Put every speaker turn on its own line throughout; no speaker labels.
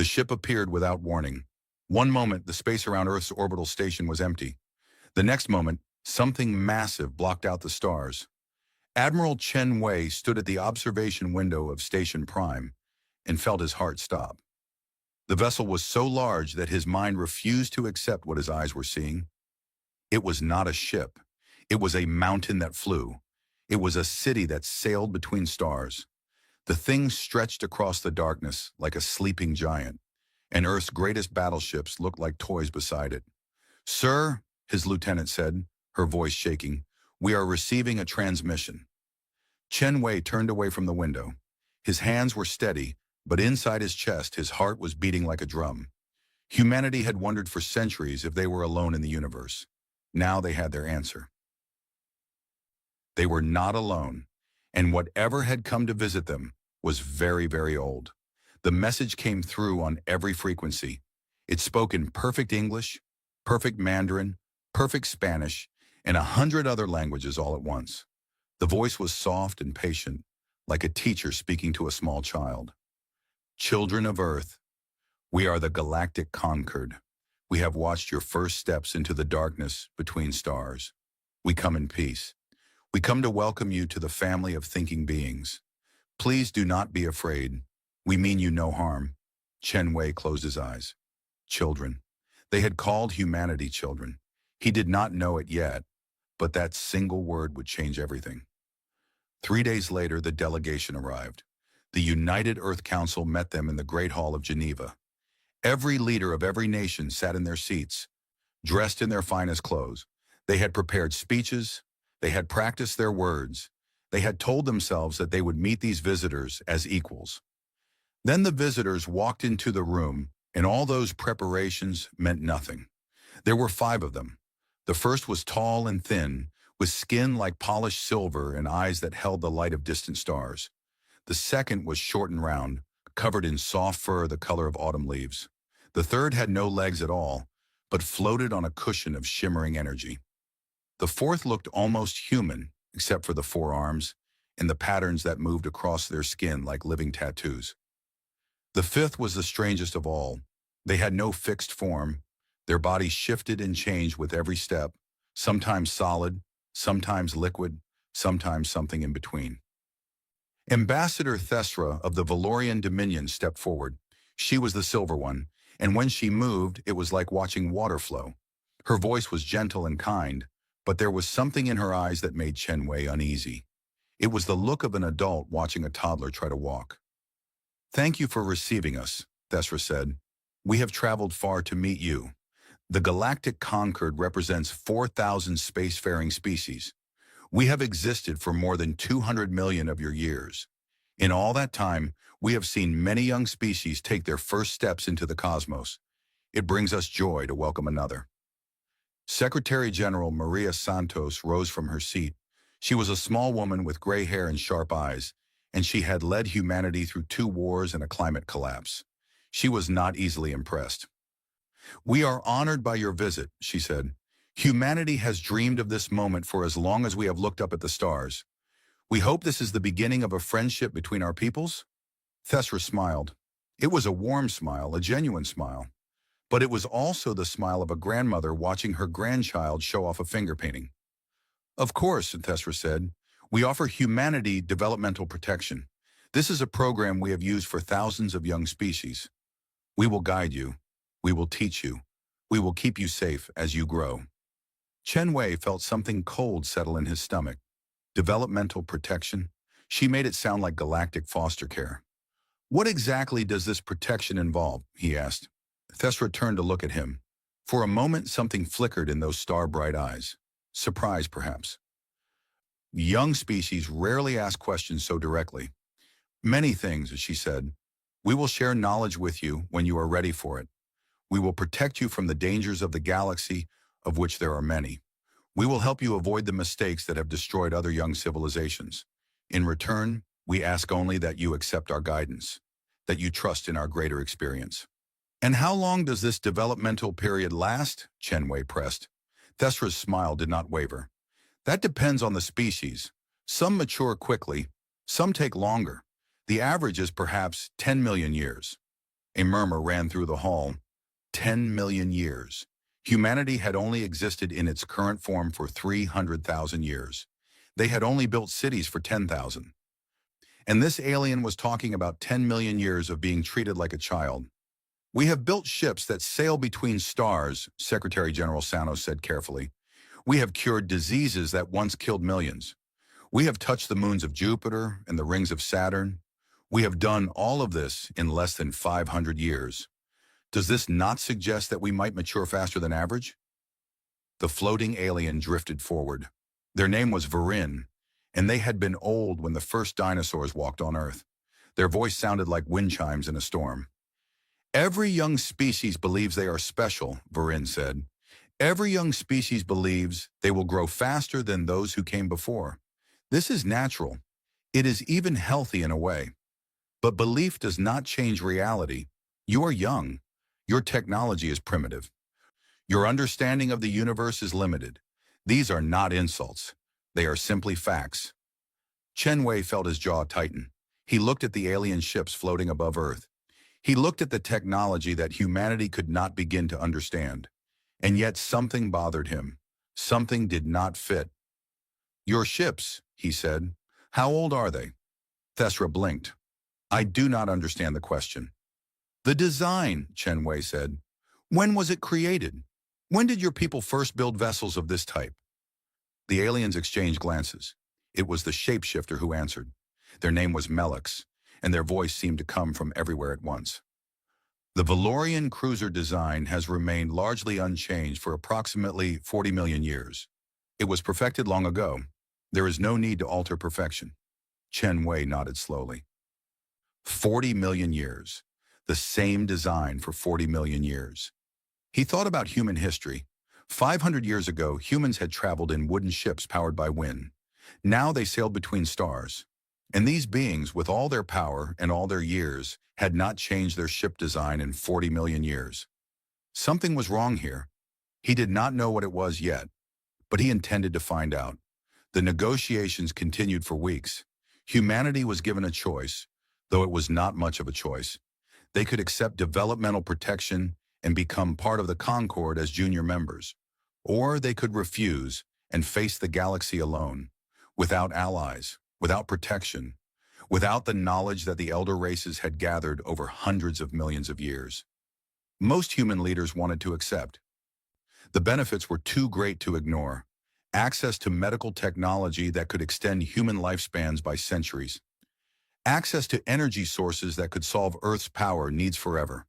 The ship appeared without warning. One moment, the space around Earth's orbital station was empty. The next moment, something massive blocked out the stars. Admiral Chen Wei stood at the observation window of Station Prime and felt his heart stop. The vessel was so large that his mind refused to accept what his eyes were seeing. It was not a ship. It was a mountain that flew. It was a city that sailed between stars. The thing stretched across the darkness like a sleeping giant, and Earth's greatest battleships looked like toys beside it. "Sir," his lieutenant said, her voice shaking, "we are receiving a transmission." Chen Wei turned away from the window. His hands were steady, but inside his chest, his heart was beating like a drum. Humanity had wondered for centuries if they were alone in the universe. Now they had their answer. They were not alone, and whatever had come to visit them was very, very old. The message came through on every frequency. It spoke in perfect English, perfect Mandarin, perfect Spanish, and 100 other languages all at once. The voice was soft and patient, like a teacher speaking to a small child. "Children of Earth, we are the galactic Concord. We have watched your first steps into the darkness between stars. We come in peace. We come to welcome you to the family of thinking beings. Please do not be afraid. We mean you no harm." Chen Wei closed his eyes. Children. They had called humanity children. He did not know it yet, but that single word would change everything. 3 days later, the delegation arrived. The United Earth Council met them in the Great Hall of Geneva. Every leader of every nation sat in their seats, dressed in their finest clothes. They had prepared speeches. They had practiced their words. They had told themselves that they would meet these visitors as equals. Then the visitors walked into the room, and all those preparations meant nothing. There were 5 of them. The first was tall and thin, with skin like polished silver and eyes that held the light of distant stars. The second was short and round, covered in soft fur the color of autumn leaves. The third had no legs at all, but floated on a cushion of shimmering energy. The fourth looked almost human, except for the 4 arms and the patterns that moved across their skin like living tattoos. The fifth was the strangest of all. They had no fixed form. Their bodies shifted and changed with every step, sometimes solid, sometimes liquid, sometimes something in between. Ambassador Thesra of the Valorian Dominion stepped forward. She was the silver one, and when she moved, it was like watching water flow. Her voice was gentle and kind, but there was something in her eyes that made Chen Wei uneasy. It was the look of an adult watching a toddler try to walk. "Thank you for receiving us," Thesra said. "We have traveled far to meet you. The Galactic Concord represents 4,000 spacefaring species. We have existed for more than 200 million of your years. In all that time, we have seen many young species take their first steps into the cosmos. It brings us joy to welcome another." Secretary General Maria Santos rose from her seat. She was a small woman with gray hair and sharp eyes, and she had led humanity through 2 wars and a climate collapse. She was not easily impressed. "We are honored by your visit," she said. "Humanity has dreamed of this moment for as long as we have looked up at the stars. We hope this is the beginning of a friendship between our peoples." Thesra smiled. It was a warm smile, a genuine smile. But it was also the smile of a grandmother watching her grandchild show off a finger painting. "Of course," Thesra said, "we offer humanity developmental protection. This is a program we have used for thousands of young species. We will guide you. We will teach you. We will keep you safe as you grow." Chen Wei felt something cold settle in his stomach. Developmental protection? She made it sound like galactic foster care. "What exactly does this protection involve?" he asked. Thesra turned to look at him. For a moment, something flickered in those star-bright eyes. Surprise, perhaps. "Young species rarely ask questions so directly." "Many things," she said. "We will share knowledge with you when you are ready for it. We will protect you from the dangers of the galaxy, of which there are many. We will help you avoid the mistakes that have destroyed other young civilizations. In return, we ask only that you accept our guidance, that you trust in our greater experience." "And how long does this developmental period last?" Chen Wei pressed. Thesra's smile did not waver. "That depends on the species. Some mature quickly, some take longer. The average is perhaps 10 million years." A murmur ran through the hall. 10 million years. Humanity had only existed in its current form for 300,000 years. They had only built cities for 10,000. And this alien was talking about 10 million years of being treated like a child. "We have built ships that sail between stars," Secretary General Sano said carefully. "We have cured diseases that once killed millions. We have touched the moons of Jupiter and the rings of Saturn. We have done all of this in less than 500 years. Does this not suggest that we might mature faster than average?" The floating alien drifted forward. Their name was Varin, and they had been old when the first dinosaurs walked on Earth. Their voice sounded like wind chimes in a storm. "Every young species believes they are special," Varin said. "Every young species believes they will grow faster than those who came before. This is natural. It is even healthy in a way. But belief does not change reality. You are young. Your technology is primitive. Your understanding of the universe is limited. These are not insults. They are simply facts." Chen Wei felt his jaw tighten. He looked at the alien ships floating above Earth. He looked at the technology that humanity could not begin to understand. And yet something bothered him. Something did not fit. "Your ships," he said. "How old are they?" Thesra blinked. "I do not understand the question." "The design," Chen Wei said. "When was it created? When did your people first build vessels of this type?" The aliens exchanged glances. It was the shapeshifter who answered. Their name was Melix, and their voice seemed to come from everywhere at once. "The Valorian cruiser design has remained largely unchanged for approximately 40 million years. It was perfected long ago. There is no need to alter perfection." Chen Wei nodded slowly. 40 million years. The same design for 40 million years. He thought about human history. 500 years ago, humans had traveled in wooden ships powered by wind. Now they sailed between stars. And these beings, with all their power and all their years, had not changed their ship design in 40 million years. Something was wrong here. He did not know what it was yet, but he intended to find out. The negotiations continued for weeks. Humanity was given a choice, though it was not much of a choice. They could accept developmental protection and become part of the Concord as junior members, or they could refuse and face the galaxy alone, without allies, without protection, without the knowledge that the elder races had gathered over hundreds of millions of years. Most human leaders wanted to accept. The benefits were too great to ignore. Access to medical technology that could extend human lifespans by centuries. Access to energy sources that could solve Earth's power needs forever.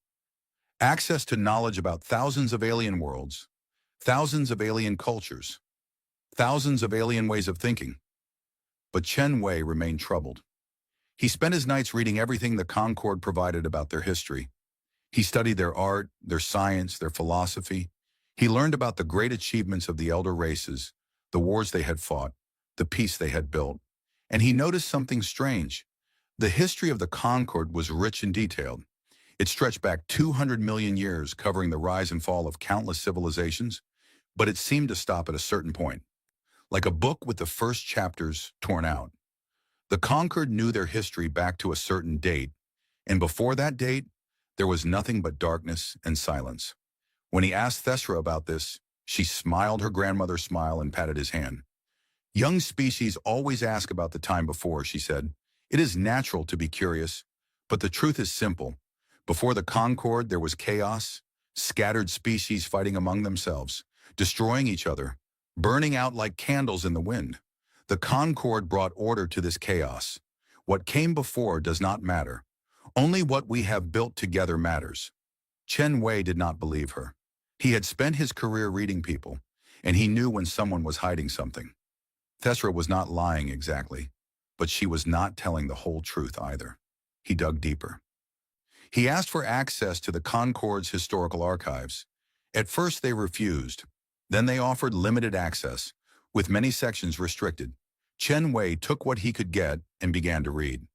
Access to knowledge about thousands of alien worlds, thousands of alien cultures, thousands of alien ways of thinking. But Chen Wei remained troubled. He spent his nights reading everything the Concord provided about their history. He studied their art, their science, their philosophy. He learned about the great achievements of the elder races, the wars they had fought, the peace they had built. And he noticed something strange. The history of the Concord was rich and detailed. It stretched back 200 million years, covering the rise and fall of countless civilizations, but it seemed to stop at a certain point, like a book with the first chapters torn out. The Concord knew their history back to a certain date, and before that date, there was nothing but darkness and silence. When he asked Thesra about this, she smiled her grandmother's smile and patted his hand. "Young species always ask about the time before," she said. "It is natural to be curious, but the truth is simple. Before the Concord, there was chaos, scattered species fighting among themselves, destroying each other, burning out like candles in the wind. The Concord brought order to this chaos. What came before does not matter. Only what we have built together matters." Chen Wei did not believe her. He had spent his career reading people, and he knew when someone was hiding something. Thesra was not lying exactly, but she was not telling the whole truth either. He dug deeper. He asked for access to the Concord's historical archives. At first they refused. Then they offered limited access, with many sections restricted. Chen Wei took what he could get and began to read.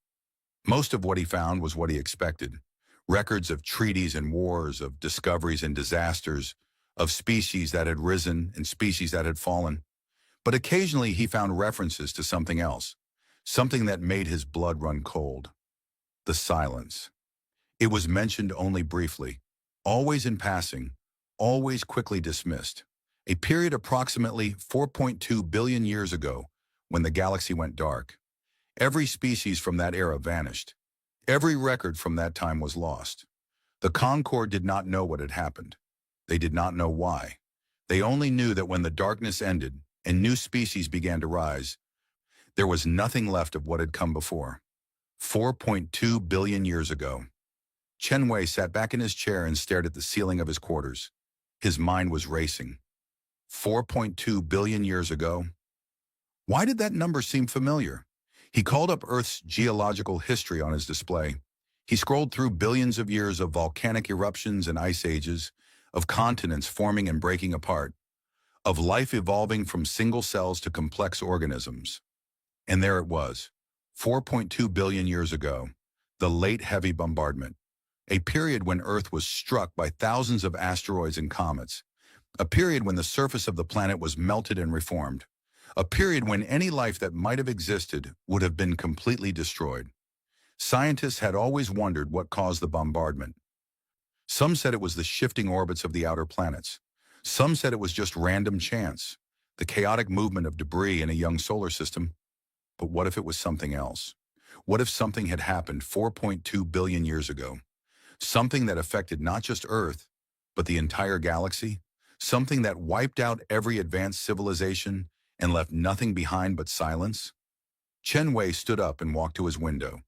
Most of what he found was what he expected. Records of treaties and wars, of discoveries and disasters, of species that had risen and species that had fallen. But occasionally he found references to something else, something that made his blood run cold. The silence. It was mentioned only briefly, always in passing, always quickly dismissed. A period approximately 4.2 billion years ago, when the galaxy went dark. Every species from that era vanished. Every record from that time was lost. The Concorde did not know what had happened. They did not know why. They only knew that when the darkness ended and new species began to rise, there was nothing left of what had come before. 4.2 billion years ago. Chen Wei sat back in his chair and stared at the ceiling of his quarters. His mind was racing. 4.2 billion years ago? Why did that number seem familiar? He called up Earth's geological history on his display. He scrolled through billions of years of volcanic eruptions and ice ages, of continents forming and breaking apart, of life evolving from single cells to complex organisms. And there it was, 4.2 billion years ago, the late heavy bombardment, a period when Earth was struck by thousands of asteroids and comets, a period when the surface of the planet was melted and reformed, a period when any life that might have existed would have been completely destroyed. Scientists had always wondered what caused the bombardment. Some said it was the shifting orbits of the outer planets. Some said it was just random chance, the chaotic movement of debris in a young solar system. But what if it was something else? What if something had happened 4.2 billion years ago? Something that affected not just Earth, but the entire galaxy? Something that wiped out every advanced civilization and left nothing behind but silence? Chen Wei stood up and walked to his window.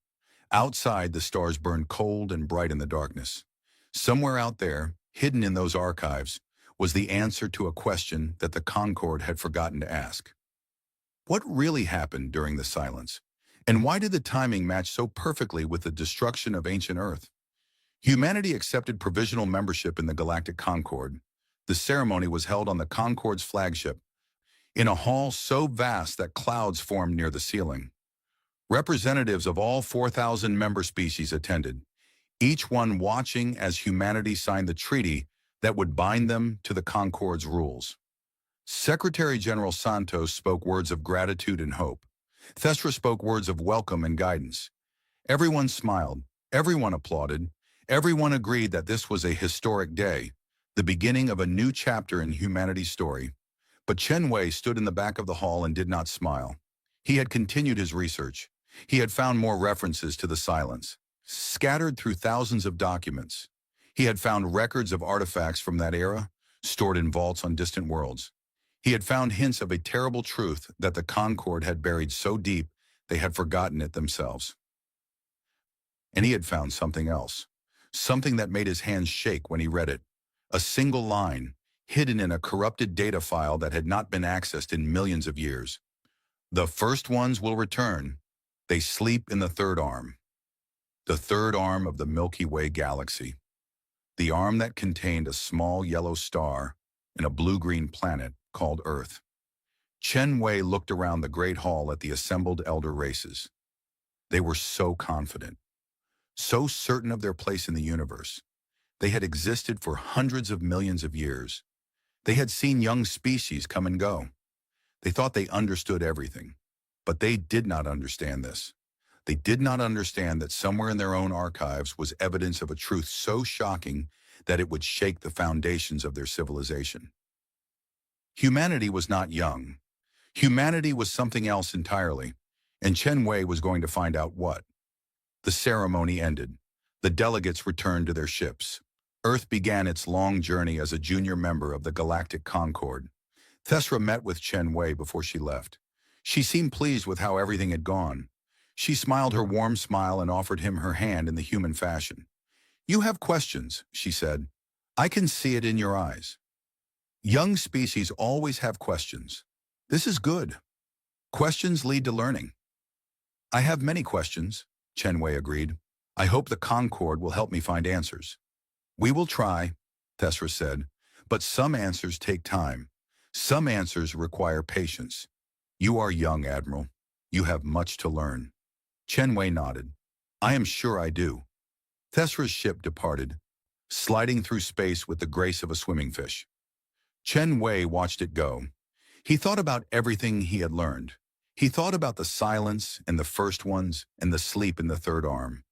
Outside, the stars burned cold and bright in the darkness. Somewhere out there, hidden in those archives, was the answer to a question that the Concorde had forgotten to ask. What really happened during the silence? And why did the timing match so perfectly with the destruction of ancient Earth? Humanity accepted provisional membership in the Galactic Concorde. The ceremony was held on the Concorde's flagship, in a hall so vast that clouds formed near the ceiling. Representatives of all 4,000 member species attended, each one watching as humanity signed the treaty that would bind them to the Concorde's rules. Secretary General Santos spoke words of gratitude and hope. Thestra spoke words of welcome and guidance. Everyone smiled, everyone applauded, everyone agreed that this was a historic day, the beginning of a new chapter in humanity's story. But Chen Wei stood in the back of the hall and did not smile. He had continued his research. He had found more references to the silence, scattered through thousands of documents. He had found records of artifacts from that era, stored in vaults on distant worlds. He had found hints of a terrible truth that the Concorde had buried so deep they had forgotten it themselves. And he had found something else, something that made his hands shake when he read it. A single line, hidden in a corrupted data file that had not been accessed in millions of years. The first ones will return. They sleep in the third arm. The third arm of the Milky Way galaxy. The arm that contained a small yellow star and a blue-green planet called Earth. Chen Wei looked around the great hall at the assembled elder races. They were so confident, so certain of their place in the universe. They had existed for hundreds of millions of years. They had seen young species come and go. They thought they understood everything, but they did not understand this. They did not understand that somewhere in their own archives was evidence of a truth so shocking that it would shake the foundations of their civilization. Humanity was not young. Humanity was something else entirely, and Chen Wei was going to find out what. The ceremony ended. The delegates returned to their ships. Earth began its long journey as a junior member of the Galactic Concorde. Thesra met with Chen Wei before she left. She seemed pleased with how everything had gone. She smiled her warm smile and offered him her hand in the human fashion. "You have questions," she said. "I can see it in your eyes. Young species always have questions. This is good. Questions lead to learning." "I have many questions," Chen Wei agreed. "I hope the Concorde will help me find answers." "We will try," Thesra said, "but some answers take time. Some answers require patience. You are young, Admiral. You have much to learn." Chen Wei nodded. "I am sure I do." Thesra's ship departed, sliding through space with the grace of a swimming fish. Chen Wei watched it go. He thought about everything he had learned. He thought about the silence and the first ones and the sleep in the third arm.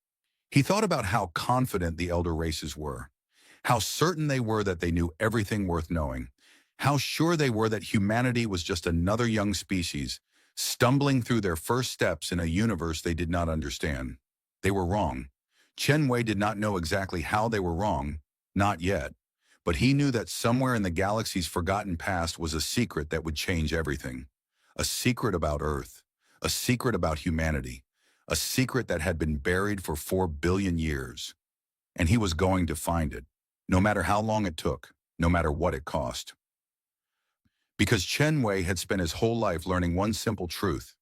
He thought about how confident the elder races were, how certain they were that they knew everything worth knowing, how sure they were that humanity was just another young species, stumbling through their first steps in a universe they did not understand. They were wrong. Chen Wei did not know exactly how they were wrong, not yet, but he knew that somewhere in the galaxy's forgotten past was a secret that would change everything. A secret about Earth, a secret about humanity, a secret that had been buried for 4 billion years. And he was going to find it, no matter how long it took, no matter what it cost. Because Chen Wei had spent his whole life learning one simple truth.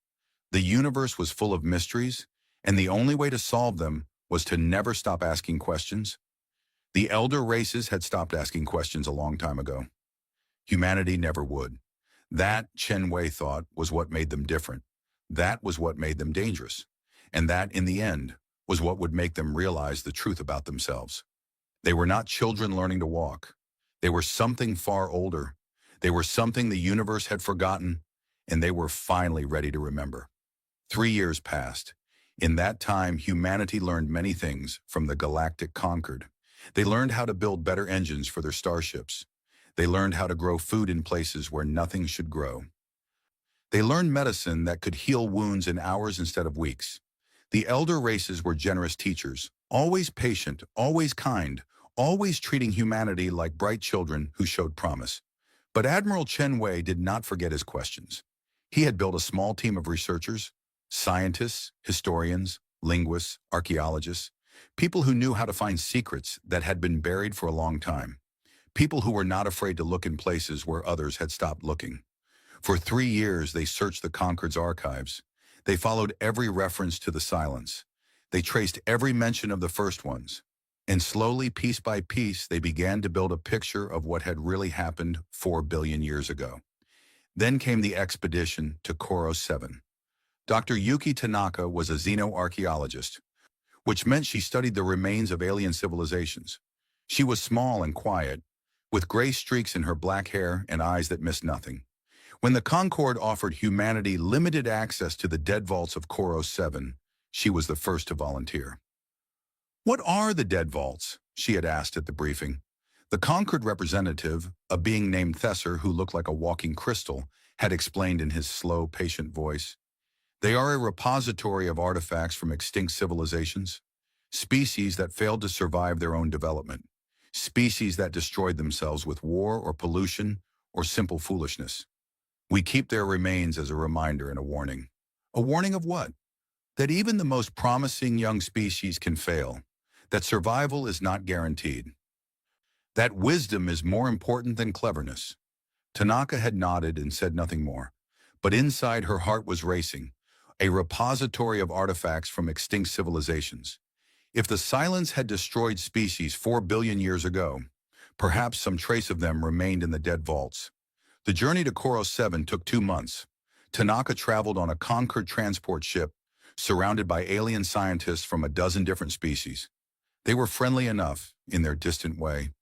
The universe was full of mysteries, and the only way to solve them was to never stop asking questions. The elder races had stopped asking questions a long time ago. Humanity never would. That, Chen Wei thought, was what made them different. That was what made them dangerous. And that, in the end, was what would make them realize the truth about themselves. They were not children learning to walk. They were something far older. They were something the universe had forgotten, and they were finally ready to remember. 3 years passed. In that time, humanity learned many things from the galactic Concord. They learned how to build better engines for their starships. They learned how to grow food in places where nothing should grow. They learned medicine that could heal wounds in hours instead of weeks. The elder races were generous teachers, always patient, always kind, always treating humanity like bright children who showed promise. But Admiral Chen Wei did not forget his questions. He had built a small team of researchers, scientists, historians, linguists, archaeologists, people who knew how to find secrets that had been buried for a long time, people who were not afraid to look in places where others had stopped looking. For 3 years, they searched the Concord's archives. They followed every reference to the silence. They traced every mention of the first ones. And slowly, piece by piece, they began to build a picture of what had really happened 4 billion years ago. Then came the expedition to Koro 7. Dr. Yuki Tanaka was a xenoarchaeologist, which meant she studied the remains of alien civilizations. She was small and quiet, with gray streaks in her black hair and eyes that missed nothing. When the Concorde offered humanity limited access to the dead vaults of Koro 7, she was the first to volunteer. "What are the dead vaults?" she had asked at the briefing. The Concorde representative, a being named Thesser who looked like a walking crystal, had explained in his slow, patient voice. "They are a repository of artifacts from extinct civilizations, species that failed to survive their own development, species that destroyed themselves with war or pollution or simple foolishness. We keep their remains as a reminder and a warning." A warning of what? That even the most promising young species can fail, that survival is not guaranteed, that wisdom is more important than cleverness. Tanaka had nodded and said nothing more, but inside her heart was racing, a repository of artifacts from extinct civilizations. If the silence had destroyed species 4 billion years ago, perhaps some trace of them remained in the dead vaults. The journey to Koro 7 took 2 months. Tanaka traveled on a Concorde transport ship, surrounded by alien scientists from a dozen different species. They were friendly enough, in their distant way.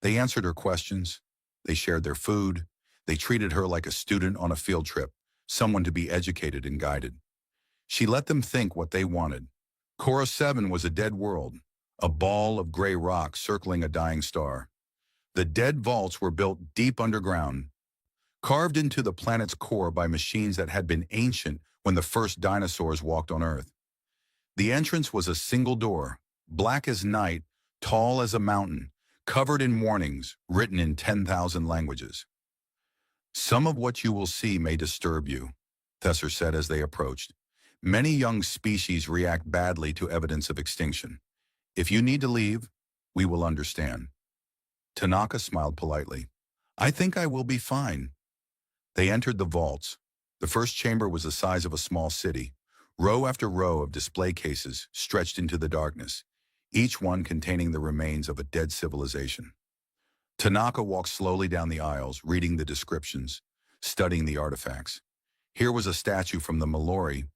They answered her questions. They shared their food. They treated her like a student on a field trip, someone to be educated and guided. She let them think what they wanted. Koro 7 was a dead world, a ball of gray rock circling a dying star. The dead vaults were built deep underground, carved into the planet's core by machines that had been ancient when the first dinosaurs walked on Earth. The entrance was a single door, black as night, tall as a mountain, covered in warnings written in 10,000 languages. "Some of what you will see may disturb you," Thesser said as they approached. "Many young species react badly to evidence of extinction. If you need to leave, we will understand." Tanaka smiled politely. "I think I will be fine." They entered the vaults. The first chamber was the size of a small city. Row after row of display cases stretched into the darkness, each one containing the remains of a dead civilization. Tanaka walked slowly down the aisles, reading the descriptions, studying the artifacts. Here was a statue from the Malori,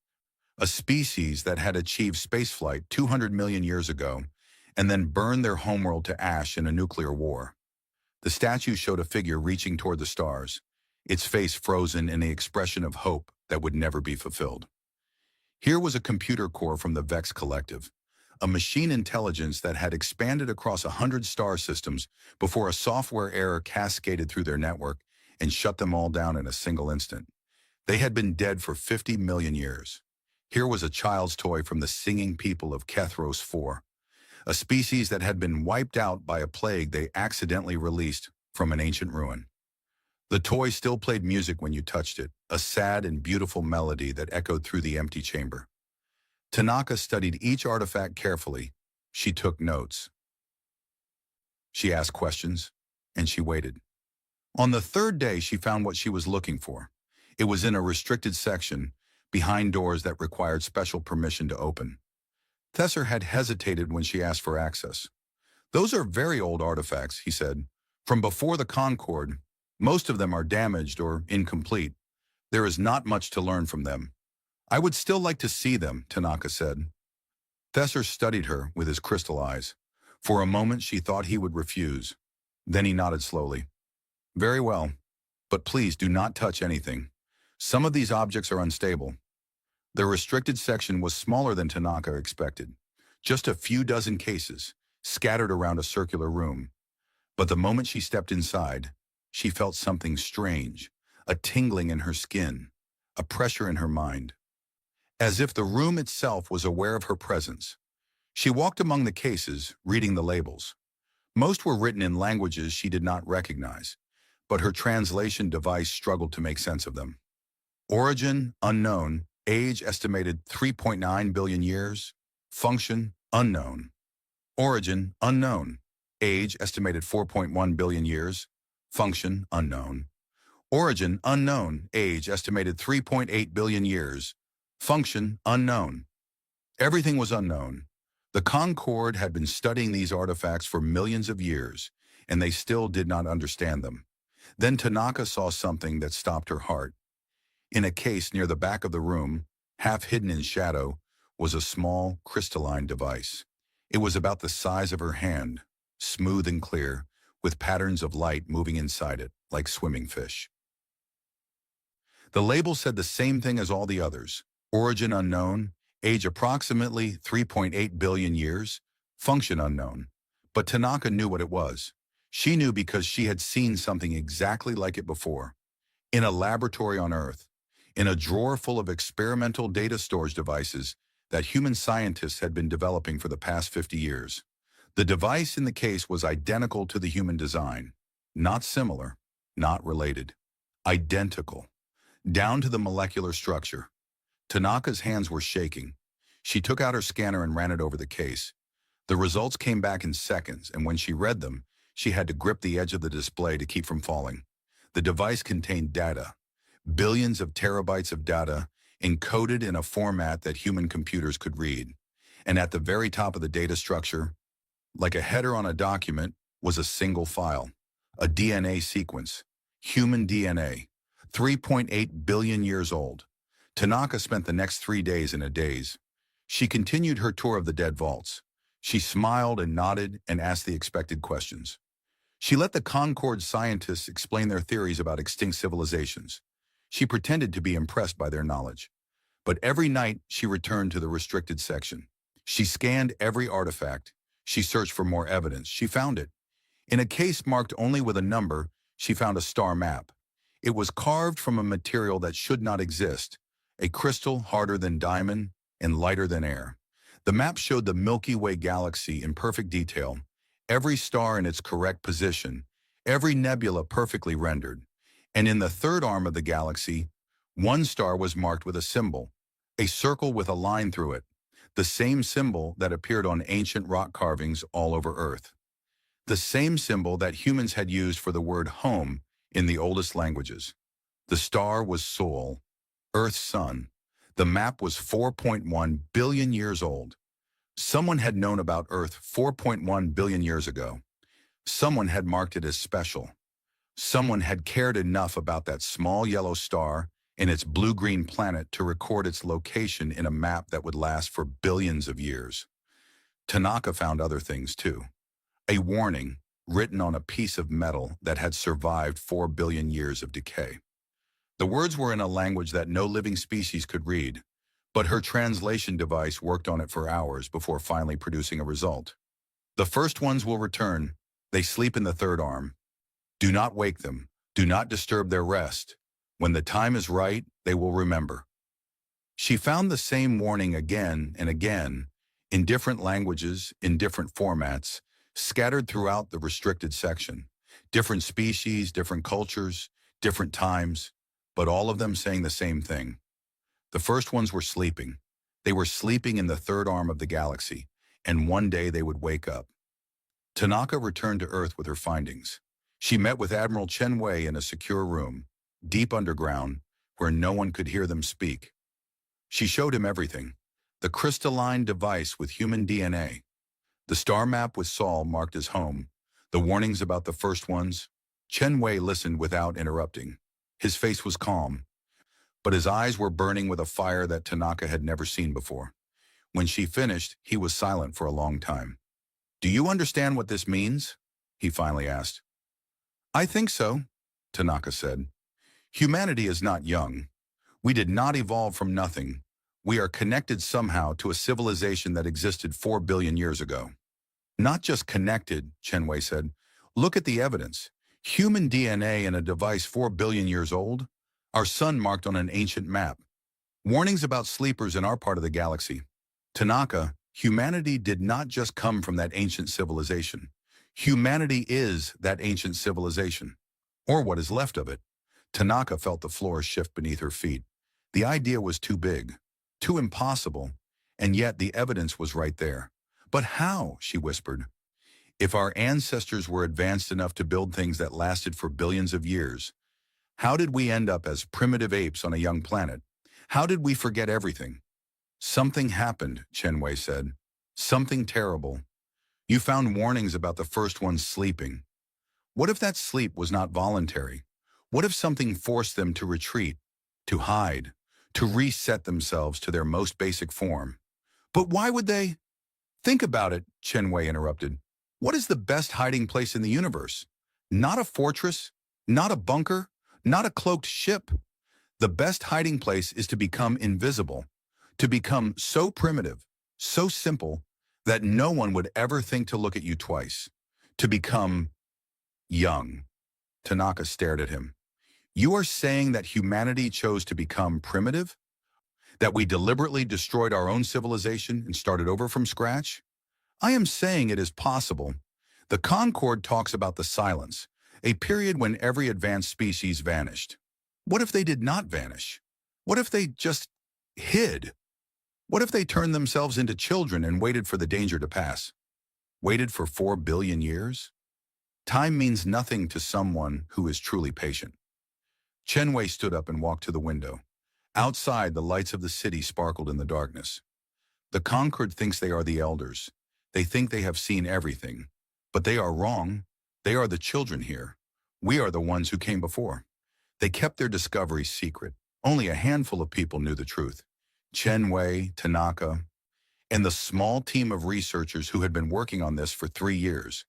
a species that had achieved spaceflight 200 million years ago and then burned their homeworld to ash in a nuclear war. The statue showed a figure reaching toward the stars, its face frozen in the expression of hope that would never be fulfilled. Here was a computer core from the Vex Collective, a machine intelligence that had expanded across 100 star systems before a software error cascaded through their network and shut them all down in a single instant. They had been dead for 50 million years. Here was a child's toy from the singing people of Kethros 4, a species that had been wiped out by a plague they accidentally released from an ancient ruin. The toy still played music when you touched it, a sad and beautiful melody that echoed through the empty chamber. Tanaka studied each artifact carefully. She took notes. She asked questions, and she waited. On the third day, she found what she was looking for. It was in a restricted section, behind doors that required special permission to open. Thesser had hesitated when she asked for access. "Those are very old artifacts," he said. "From before the Concord. Most of them are damaged or incomplete. There is not much to learn from them." "I would still like to see them," Tanaka said. Thesser studied her with his crystal eyes. For a moment she thought he would refuse. Then he nodded slowly. "Very well, but please do not touch anything. Some of these objects are unstable." The restricted section was smaller than Tanaka expected. Just a few dozen cases, scattered around a circular room. But the moment she stepped inside, she felt something strange, a tingling in her skin, a pressure in her mind. As if the room itself was aware of her presence. She walked among the cases, reading the labels. Most were written in languages she did not recognize, but her translation device struggled to make sense of them. Origin, unknown. Age, estimated 3.9 billion years. Function, unknown. Origin, unknown. Age, estimated 4.1 billion years. Function, unknown. Origin, unknown. Age, estimated 3.8 billion years. Function, unknown. Everything was unknown. The Concord had been studying these artifacts for millions of years, and they still did not understand them. Then Tanaka saw something that stopped her heart. In a case near the back of the room, half hidden in shadow, was a small, crystalline device. It was about the size of her hand, smooth and clear, with patterns of light moving inside it, like swimming fish. The label said the same thing as all the others. Origin unknown, age approximately 3.8 billion years, function unknown. But Tanaka knew what it was. She knew because she had seen something exactly like it before. In a laboratory on Earth, in a drawer full of experimental data storage devices that human scientists had been developing for the past 50 years. The device in the case was identical to the human design. Not similar, not related. Identical. Down to the molecular structure. Tanaka's hands were shaking. She took out her scanner and ran it over the case. The results came back in seconds, and when she read them, she had to grip the edge of the display to keep from falling. The device contained data. Billions of terabytes of data encoded in a format that human computers could read. And at the very top of the data structure, like a header on a document, was a single file, a DNA sequence, human DNA, 3.8 billion years old. Tanaka spent the next 3 days in a daze. She continued her tour of the dead vaults. She smiled and nodded and asked the expected questions. She let the Concord scientists explain their theories about extinct civilizations. She pretended to be impressed by their knowledge. But every night, she returned to the restricted section. She scanned every artifact. She searched for more evidence. She found it. In a case marked only with a number, she found a star map. It was carved from a material that should not exist, a crystal harder than diamond and lighter than air. The map showed the Milky Way galaxy in perfect detail, every star in its correct position, every nebula perfectly rendered. And in the third arm of the galaxy, one star was marked with a symbol, a circle with a line through it, the same symbol that appeared on ancient rock carvings all over Earth. The same symbol that humans had used for the word home in the oldest languages. The star was Sol, Earth's sun. The map was 4.1 billion years old. Someone had known about Earth 4.1 billion years ago. Someone had marked it as special. Someone had cared enough about that small yellow star and its blue-green planet to record its location in a map that would last for billions of years. Tanaka found other things too. A warning written on a piece of metal that had survived 4 billion years of decay. The words were in a language that no living species could read, But her translation device worked on it for hours before finally producing a result. The first ones will return. They sleep in the third arm. Do not wake them. Do not disturb their rest. When the time is right, they will remember. She found the same warning again and again, in different languages, in different formats, scattered throughout the restricted section. Different species, different cultures, different times, but all of them saying the same thing. The first ones were sleeping. They were sleeping in the third arm of the galaxy, and one day they would wake up. Tanaka returned to Earth with her findings. She met with Admiral Chen Wei in a secure room, deep underground, where no one could hear them speak. She showed him everything. The crystalline device with human DNA, the star map with Sol marked as home, the warnings about the first ones. Chen Wei listened without interrupting. His face was calm, but his eyes were burning with a fire that Tanaka had never seen before. When she finished, he was silent for a long time. "Do you understand what this means?" he finally asked. "I think so," Tanaka said. "Humanity is not young. We did not evolve from nothing. We are connected somehow to a civilization that existed 4 billion years ago." "Not just connected," Chen Wei said. "Look at the evidence. Human DNA in a device 4 billion years old. Our sun marked on an ancient map. Warnings about sleepers in our part of the galaxy. Tanaka, humanity did not just come from that ancient civilization. Humanity is that ancient civilization, or what is left of it." Tanaka felt the floor shift beneath her feet. The idea was too big, too impossible, and yet the evidence was right there. "But how?" she whispered. "If our ancestors were advanced enough to build things that lasted for billions of years, how did we end up as primitive apes on a young planet? How did we forget everything?" "Something happened," Chen Wei said. "Something terrible. You found warnings about the first ones sleeping. What if that sleep was not voluntary? What if something forced them to retreat, to hide, to reset themselves to their most basic form?" "But why would they?" "Think about it," Chen Wei interrupted. "What is the best hiding place in the universe? Not a fortress, not a bunker, not a cloaked ship. The best hiding place is to become invisible, to become so primitive, so simple, that no one would ever think to look at you twice. To become young." Tanaka stared at him. "You are saying that humanity chose to become primitive? That we deliberately destroyed our own civilization and started over from scratch?" "I am saying it is possible. The Concord talks about the silence, a period when every advanced species vanished. What if they did not vanish? What if they just hid? What if they turned themselves into children and waited for the danger to pass? Waited for 4 billion years? Time means nothing to someone who is truly patient." Chen Wei stood up and walked to the window. Outside, the lights of the city sparkled in the darkness. "The Concord thinks they are the elders. They think they have seen everything. But they are wrong. They are the children here. We are the ones who came before. They kept their discoveries secret. Only a handful of people knew the truth. Chen Wei, Tanaka, and the small team of researchers who had been working on this for 3 years.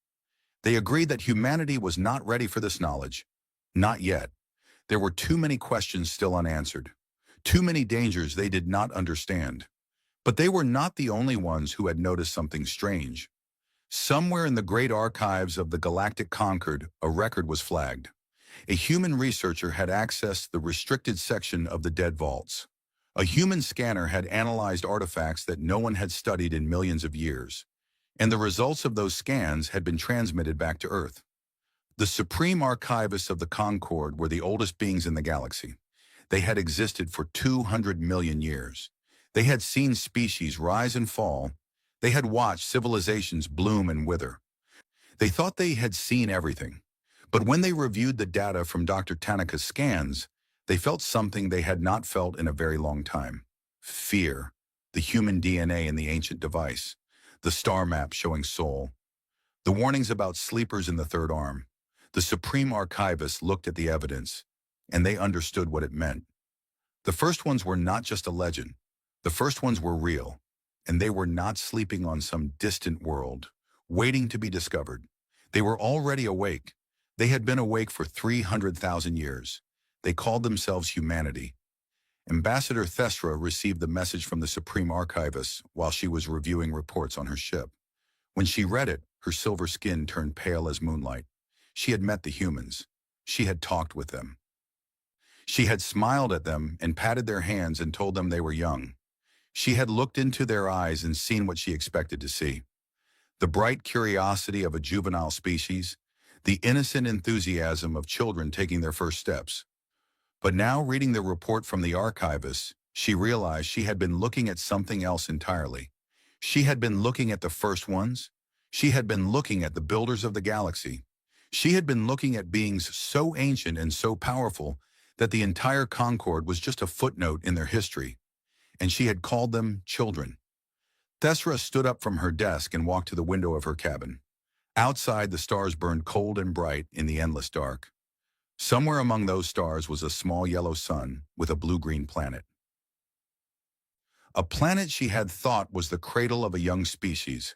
They agreed that humanity was not ready for this knowledge. Not yet. There were too many questions still unanswered. Too many dangers they did not understand. But they were not the only ones who had noticed something strange. Somewhere in the great archives of the Galactic Concord, a record was flagged. A human researcher had accessed the restricted section of the dead vaults. A human scanner had analyzed artifacts that no one had studied in millions of years, and the results of those scans had been transmitted back to Earth. The supreme archivists of the Concord were the oldest beings in the galaxy. They had existed for 200 million years. They had seen species rise and fall. They had watched civilizations bloom and wither. They thought they had seen everything. But when they reviewed the data from Dr. Tanaka's scans, they felt something they had not felt in a very long time. Fear, the human DNA in the ancient device, the star map showing Sol, the warnings about sleepers in the third arm. The supreme archivist looked at the evidence, and they understood what it meant. The first ones were not just a legend. The first ones were real, and they were not sleeping on some distant world, waiting to be discovered. They were already awake. They had been awake for 300,000 years. They called themselves humanity. Ambassador Thestra received the message from the Supreme Archivist while she was reviewing reports on her ship. When she read it, her silver skin turned pale as moonlight. She had met the humans. She had talked with them. She had smiled at them and patted their hands and told them they were young. She had looked into their eyes and seen what she expected to see. The bright curiosity of a juvenile species, the innocent enthusiasm of children taking their first steps. But now, reading the report from the archivist, she realized she had been looking at something else entirely. She had been looking at the first ones. She had been looking at the builders of the galaxy. She had been looking at beings so ancient and so powerful that the entire Concord was just a footnote in their history, and she had called them children. Thesra stood up from her desk and walked to the window of her cabin. Outside, the stars burned cold and bright in the endless dark. Somewhere among those stars was a small yellow sun with a blue-green planet. A planet she had thought was the cradle of a young species.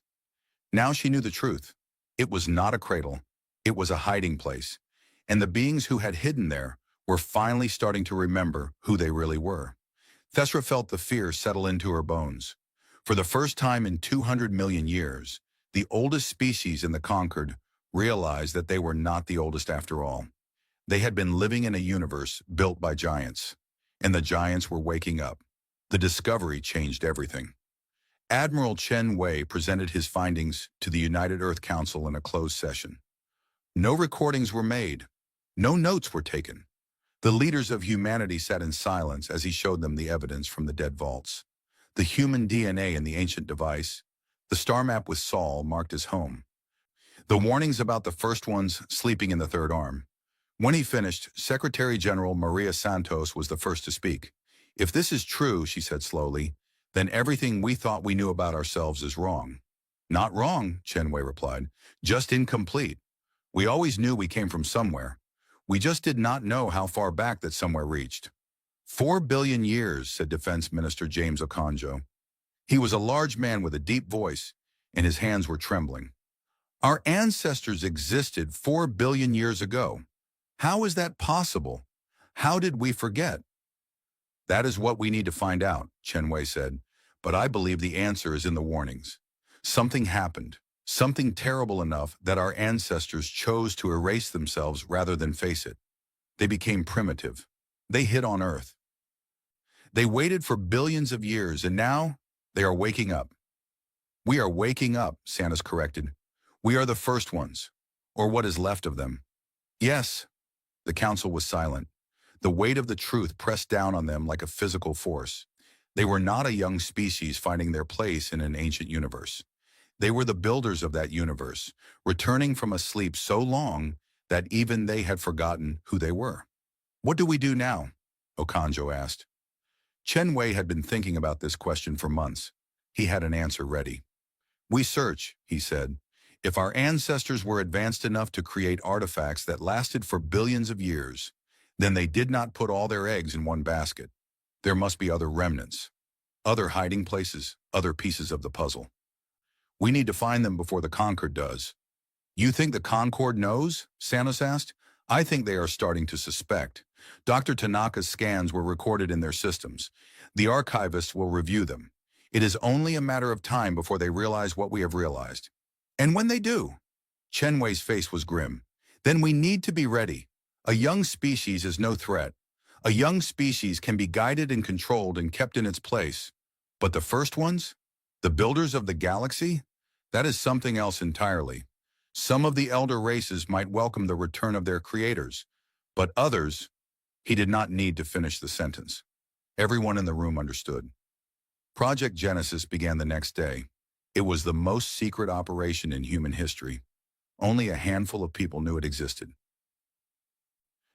Now she knew the truth. It was not a cradle. It was a hiding place, and the beings who had hidden there were finally starting to remember who they really were. Thesra felt the fear settle into her bones. For the first time in 200 million years, the oldest species in the Concord realized that they were not the oldest after all. They had been living in a universe built by giants, and the giants were waking up. The discovery changed everything. Admiral Chen Wei presented his findings to the United Earth Council in a closed session. No recordings were made. No notes were taken. The leaders of humanity sat in silence as he showed them the evidence from the dead vaults. The human DNA in the ancient device, the star map with Sol marked as home. The warnings about the first ones sleeping in the third arm. When he finished, Secretary General Maria Santos was the first to speak. "If this is true," she said slowly, "then everything we thought we knew about ourselves is wrong." "Not wrong," Chen Wei replied, "just incomplete. We always knew we came from somewhere. We just did not know how far back that somewhere reached." 4 billion years, said Defense Minister James Okonjo. He was a large man with a deep voice, and his hands were trembling. "Our ancestors existed 4 billion years ago. How is that possible? How did we forget?" "That is what we need to find out," Chen Wei said, "but I believe the answer is in the warnings. Something happened, something terrible enough that our ancestors chose to erase themselves rather than face it. They became primitive. They hid on Earth. They waited for billions of years, and now they are waking up." "We are waking up," Santos corrected. "We are the first ones, or what is left of them." "Yes." The council was silent. The weight of the truth pressed down on them like a physical force. They were not a young species finding their place in an ancient universe. They were the builders of that universe, returning from a sleep so long that even they had forgotten who they were. "What do we do now?" Okonjo asked. Chen Wei had been thinking about this question for months. He had an answer ready. "We search," he said. "If our ancestors were advanced enough to create artifacts that lasted for billions of years, then they did not put all their eggs in one basket. There must be other remnants, other hiding places, other pieces of the puzzle. We need to find them before the Concord does." "You think the Concord knows?" Santos asked. "I think they are starting to suspect. Dr. Tanaka's scans were recorded in their systems. The archivists will review them. It is only a matter of time before they realize what we have realized. And when they do," Chen Wei's face was grim, "then we need to be ready. A young species is no threat. A young species can be guided and controlled and kept in its place. But the first ones, the builders of the galaxy, that is something else entirely. Some of the elder races might welcome the return of their creators, but others—" He did not need to finish the sentence. Everyone in the room understood. Project Genesis began the next day. It was the most secret operation in human history. Only a handful of people knew it existed.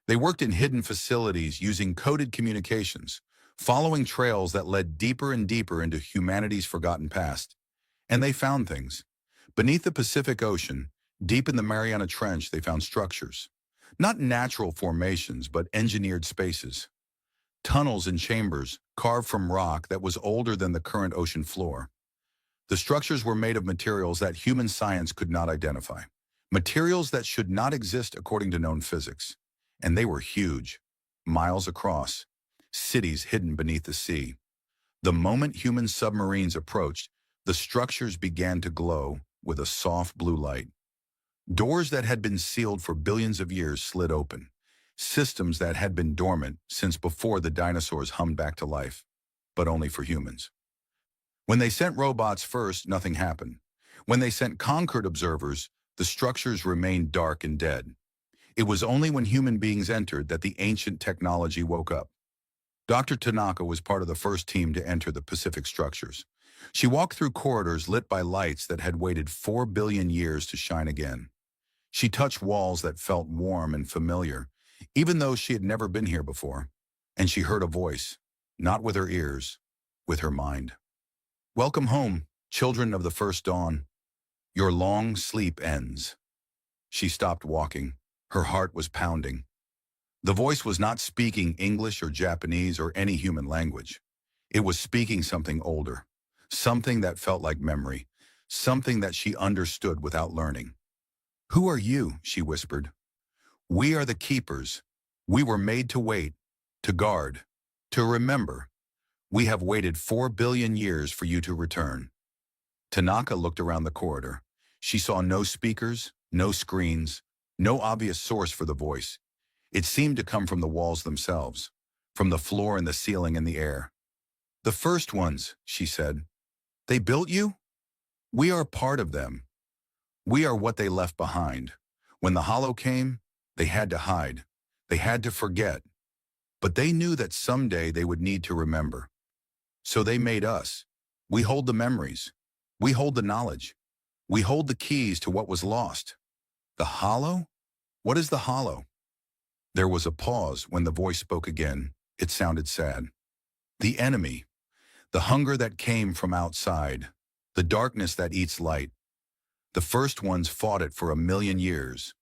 They worked in hidden facilities using coded communications, following trails that led deeper and deeper into humanity's forgotten past. And they found things. Beneath the Pacific Ocean, deep in the Mariana Trench, they found structures. Not natural formations, but engineered spaces. Tunnels and chambers, carved from rock that was older than the current ocean floor. The structures were made of materials that human science could not identify. Materials that should not exist according to known physics. And they were huge, miles across. cities hidden beneath the sea. The moment human submarines approached, the structures began to glow with a soft blue light. Doors that had been sealed for billions of years slid open. Systems that had been dormant since before the dinosaurs hummed back to life, but only for humans. When they sent robots first, nothing happened. When they sent conquered observers, the structures remained dark and dead. It was only when human beings entered that the ancient technology woke up. Dr. Tanaka was part of the first team to enter the Pacific structures. She walked through corridors lit by lights that had waited 4 billion years to shine again. She touched walls that felt warm and familiar, even though she had never been here before. And she heard a voice, not with her ears, with her mind. "Welcome home, children of the first dawn. Your long sleep ends." She stopped walking. Her heart was pounding. The voice was not speaking English or Japanese or any human language. It was speaking something older, something that felt like memory, something that she understood without learning. "Who are you?" she whispered. "We are the keepers. We were made to wait, to guard, to remember. We have waited 4 billion years for you to return." Tanaka looked around the corridor. She saw no speakers, no screens, no obvious source for the voice. It seemed to come from the walls themselves, from the floor and the ceiling and the air. "The first ones," she said. "They built you? We are part of them. We are what they left behind. When the hollow came, they had to hide. They had to forget. But they knew that someday they would need to remember. So they made us. We hold the memories. We hold the knowledge. We hold the keys to what was lost." "The hollow? What is the hollow?" There was a pause when the voice spoke again. It sounded sad. "The enemy. The hunger that came from outside. The darkness that eats light. The first ones fought it for 1 million years.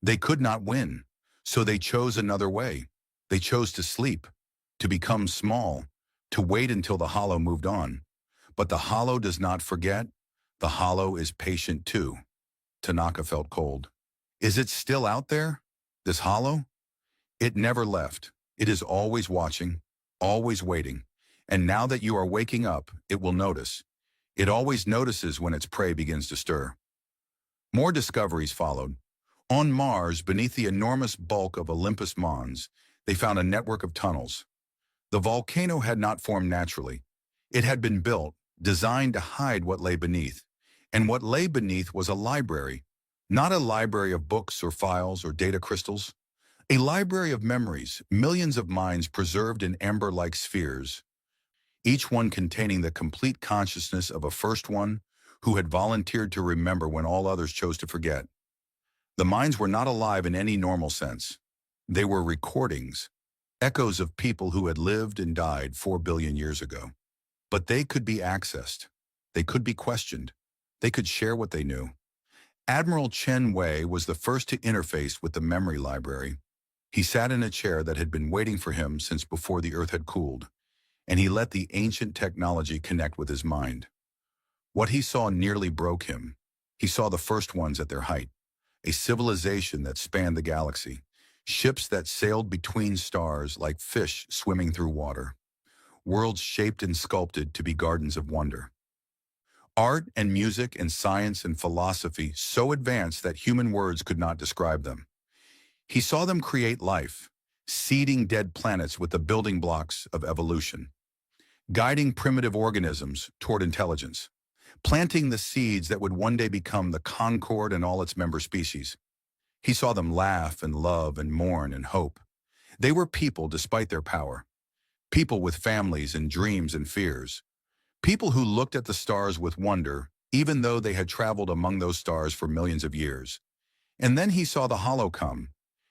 They could not win, so they chose another way. They chose to sleep, to become small, to wait until the hollow moved on. But the hollow does not forget. The hollow is patient too." Tanaka felt cold. "Is it still out there? This hollow?" "It never left. It is always watching, always waiting. And now that you are waking up, it will notice. It always notices when its prey begins to stir." More discoveries followed. On Mars, beneath the enormous bulk of Olympus Mons, they found a network of tunnels. The volcano had not formed naturally. It had been built, designed to hide what lay beneath. And what lay beneath was a library. Not a library of books or files or data crystals. A library of memories, millions of minds preserved in amber-like spheres, each one containing the complete consciousness of a first one who had volunteered to remember when all others chose to forget. The minds were not alive in any normal sense. They were recordings, echoes of people who had lived and died 4 billion years ago. But they could be accessed. They could be questioned. They could share what they knew. Admiral Chen Wei was the first to interface with the memory library. He sat in a chair that had been waiting for him since before the Earth had cooled, and he let the ancient technology connect with his mind. What he saw nearly broke him. He saw the first ones at their height, a civilization that spanned the galaxy, ships that sailed between stars like fish swimming through water, worlds shaped and sculpted to be gardens of wonder. Art and music and science and philosophy so advanced that human words could not describe them. He saw them create life, seeding dead planets with the building blocks of evolution, guiding primitive organisms toward intelligence, planting the seeds that would one day become the Concord and all its member species. He saw them laugh and love and mourn and hope. They were people despite their power, people with families and dreams and fears, people who looked at the stars with wonder, even though they had traveled among those stars for millions of years. And then he saw the hollow come.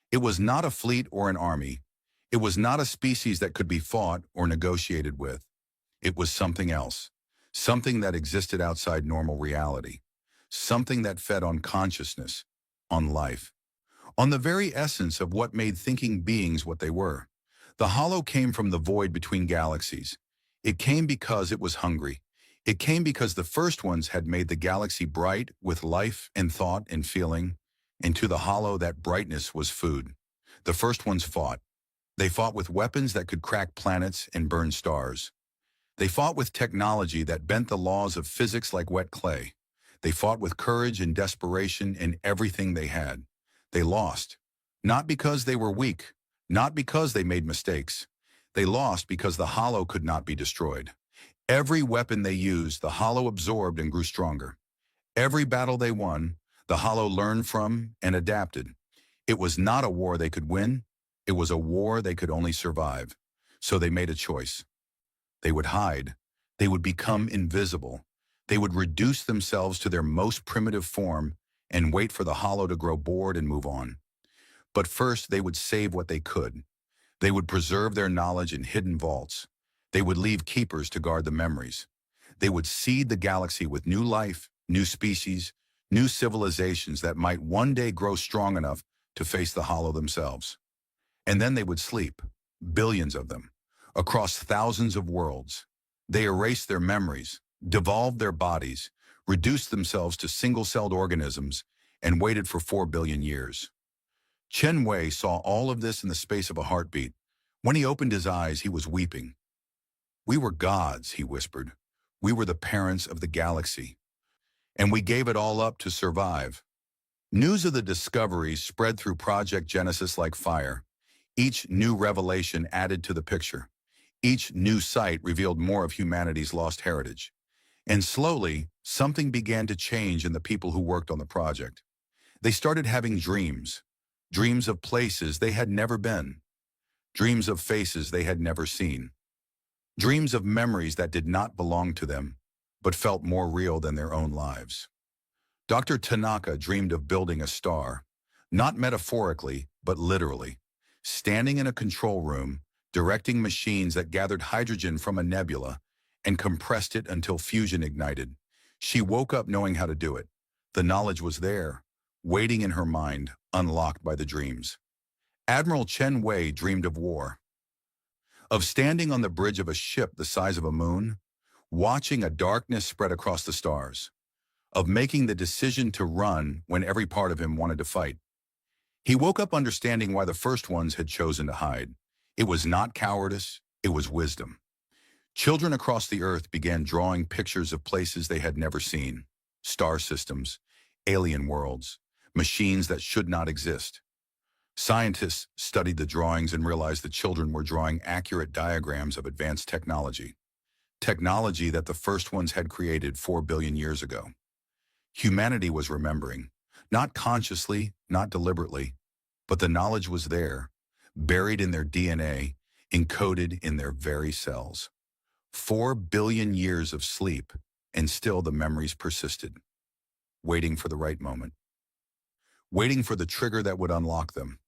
It was not a fleet or an army. It was not a species that could be fought or negotiated with. It was something else, something that existed outside normal reality, something that fed on consciousness, on life, on the very essence of what made thinking beings what they were. The hollow came from the void between galaxies. It came because it was hungry. It came because the first ones had made the galaxy bright with life and thought and feeling, and to the hollow that brightness was food. The first ones fought. They fought with weapons that could crack planets and burn stars. They fought with technology that bent the laws of physics like wet clay. They fought with courage and desperation in everything they had. They lost, not because they were weak, not because they made mistakes. They lost because the hollow could not be destroyed. Every weapon they used, the hollow absorbed and grew stronger. Every battle they won, the hollow learned from and adapted. It was not a war they could win. It was a war they could only survive. So they made a choice. They would hide. They would become invisible. They would reduce themselves to their most primitive form and wait for the hollow to grow bored and move on. But first, they would save what they could. They would preserve their knowledge in hidden vaults. They would leave keepers to guard the memories. They would seed the galaxy with new life, new species, new civilizations that might one day grow strong enough to face the hollow themselves. And then they would sleep, billions of them, across thousands of worlds. They erased their memories, devolved their bodies, reduced themselves to single-celled organisms, and waited for 4 billion years. Chen Wei saw all of this in the space of a heartbeat. When he opened his eyes, he was weeping. "We were gods," he whispered. "We were the parents of the galaxy. And we gave it all up to survive." News of the discoveries spread through Project Genesis like fire. Each new revelation added to the picture. Each new site revealed more of humanity's lost heritage. And slowly, something began to change in the people who worked on the project. They started having dreams. Dreams of places they had never been. Dreams of faces they had never seen. Dreams of memories that did not belong to them, but felt more real than their own lives. Dr. Tanaka dreamed of building a star, not metaphorically, but literally, standing in a control room, directing machines that gathered hydrogen from a nebula and compressed it until fusion ignited. She woke up knowing how to do it. The knowledge was there, waiting in her mind, unlocked by the dreams. Admiral Chen Wei dreamed of war, of standing on the bridge of a ship the size of a moon, watching a darkness spread across the stars, of making the decision to run when every part of him wanted to fight. He woke up understanding why the first ones had chosen to hide. It was not cowardice, it was wisdom. Children across the earth began drawing pictures of places they had never seen, star systems, alien worlds, machines that should not exist. Scientists studied the drawings and realized the children were drawing accurate diagrams of advanced technology. Technology that the first ones had created 4 billion years ago. Humanity was remembering, not consciously, not deliberately, but the knowledge was there, buried in their DNA, encoded in their very cells. 4 billion years of sleep, and still the memories persisted, waiting for the right moment, waiting for the trigger that would unlock them.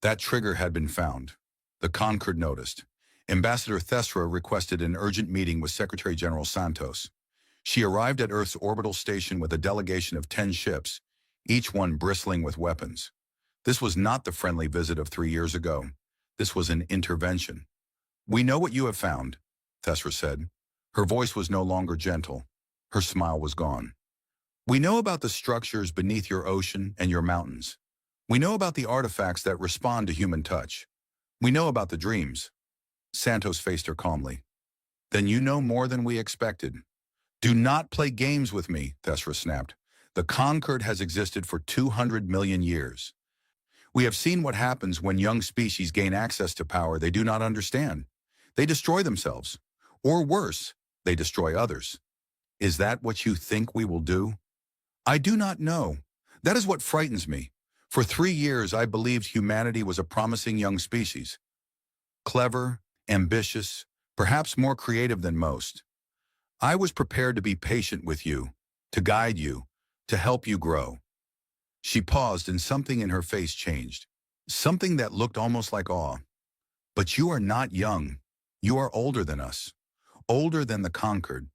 That trigger had been found. The Concord noticed. Ambassador Thesra requested an urgent meeting with Secretary General Santos. She arrived at Earth's orbital station with a delegation of 10 ships, each one bristling with weapons. This was not the friendly visit of 3 years ago. This was an intervention. "We know what you have found," Thesra said. Her voice was no longer gentle. Her smile was gone. "We know about the structures beneath your ocean and your mountains. We know about the artifacts that respond to human touch. We know about the dreams." Santos faced her calmly. "Then you know more than we expected." "Do not play games with me," Thesra snapped. "The Concord has existed for 200 million years. We have seen what happens when young species gain access to power they do not understand. They destroy themselves. Or worse, they destroy others. Is that what you think we will do?" "I do not know. That is what frightens me. For 3 years, I believed humanity was a promising young species. Clever, ambitious, perhaps more creative than most. I was prepared to be patient with you, to guide you, to help you grow." She paused and something in her face changed. Something that looked almost like awe. "But you are not young. You are older than us. Older than the Concord.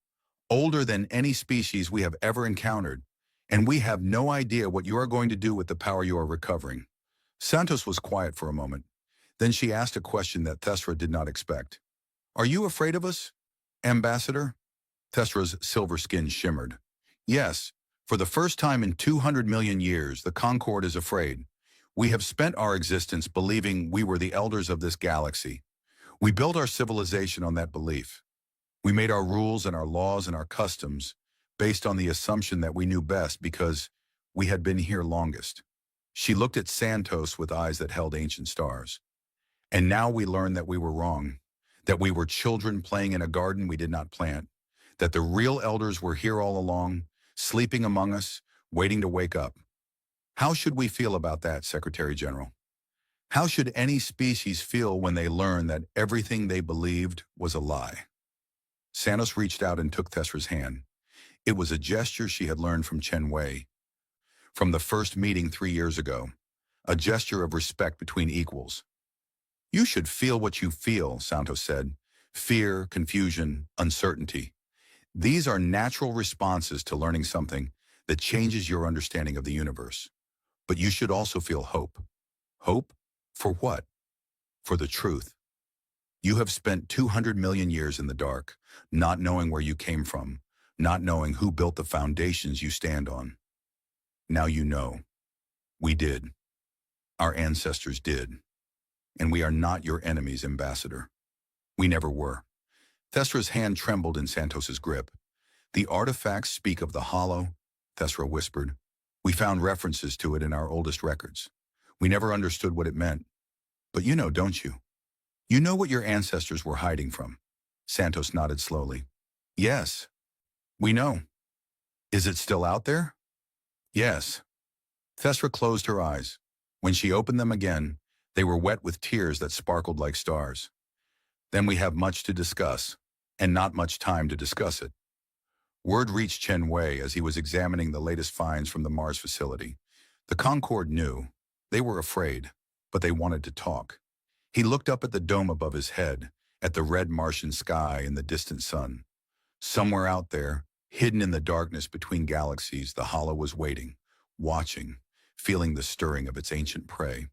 Older than any species we have ever encountered. And we have no idea what you are going to do with the power you are recovering." Santos was quiet for a moment. Then she asked a question that Thesra did not expect. "Are you afraid of us, Ambassador?" Thesra's silver skin shimmered. "Yes, for the first time in 200 million years, the Concord is afraid. We have spent our existence believing we were the elders of this galaxy. We built our civilization on that belief. We made our rules and our laws and our customs based on the assumption that we knew best because we had been here longest. She looked at Santos with eyes that held ancient stars. And now we learn that we were wrong, that we were children playing in a garden we did not plant, that the real elders were here all along, sleeping among us, waiting to wake up. How should we feel about that, Secretary General? How should any species feel when they learn that everything they believed was a lie? Santos reached out and took Thesra's hand. It was a gesture she had learned from Chen Wei, from the first meeting 3 years ago, a gesture of respect between equals. You should feel what you feel, Santos said. Fear, confusion, uncertainty. These are natural responses to learning something that changes your understanding of the universe. But you should also feel hope. Hope? For what? For the truth. You have spent 200 million years in the dark, not knowing where you came from, not knowing who built the foundations you stand on. Now you know. We did. Our ancestors did. And we are not your enemies, Ambassador. We never were. Thesra's hand trembled in Santos's grip. The artifacts speak of the hollow, Thesra whispered. We found references to it in our oldest records. We never understood what it meant. But you know, don't you? You know what your ancestors were hiding from. Santos nodded slowly. Yes, we know. Is it still out there? Yes. Thesra closed her eyes. When she opened them again, they were wet with tears that sparkled like stars. Then we have much to discuss, and not much time to discuss it. Word reached Chen Wei as he was examining the latest finds from the Mars facility. The Concorde knew. They were afraid, but they wanted to talk. He looked up at the dome above his head, at the red Martian sky and the distant sun. Somewhere out there, hidden in the darkness between galaxies, the hollow was waiting, watching, feeling the stirring of its ancient prey.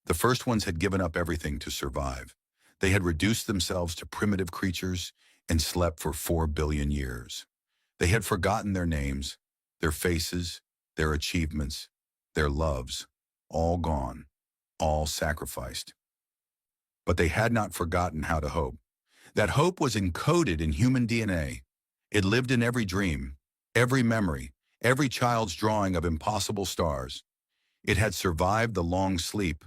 The first ones had given up everything to survive. They had reduced themselves to primitive creatures and slept for 4 billion years. They had forgotten their names, their faces, their achievements, their loves, all gone, all sacrificed. But they had not forgotten how to hope. That hope was encoded in human DNA. It lived in every dream, every memory, every child's drawing of impossible stars. It had survived the long sleep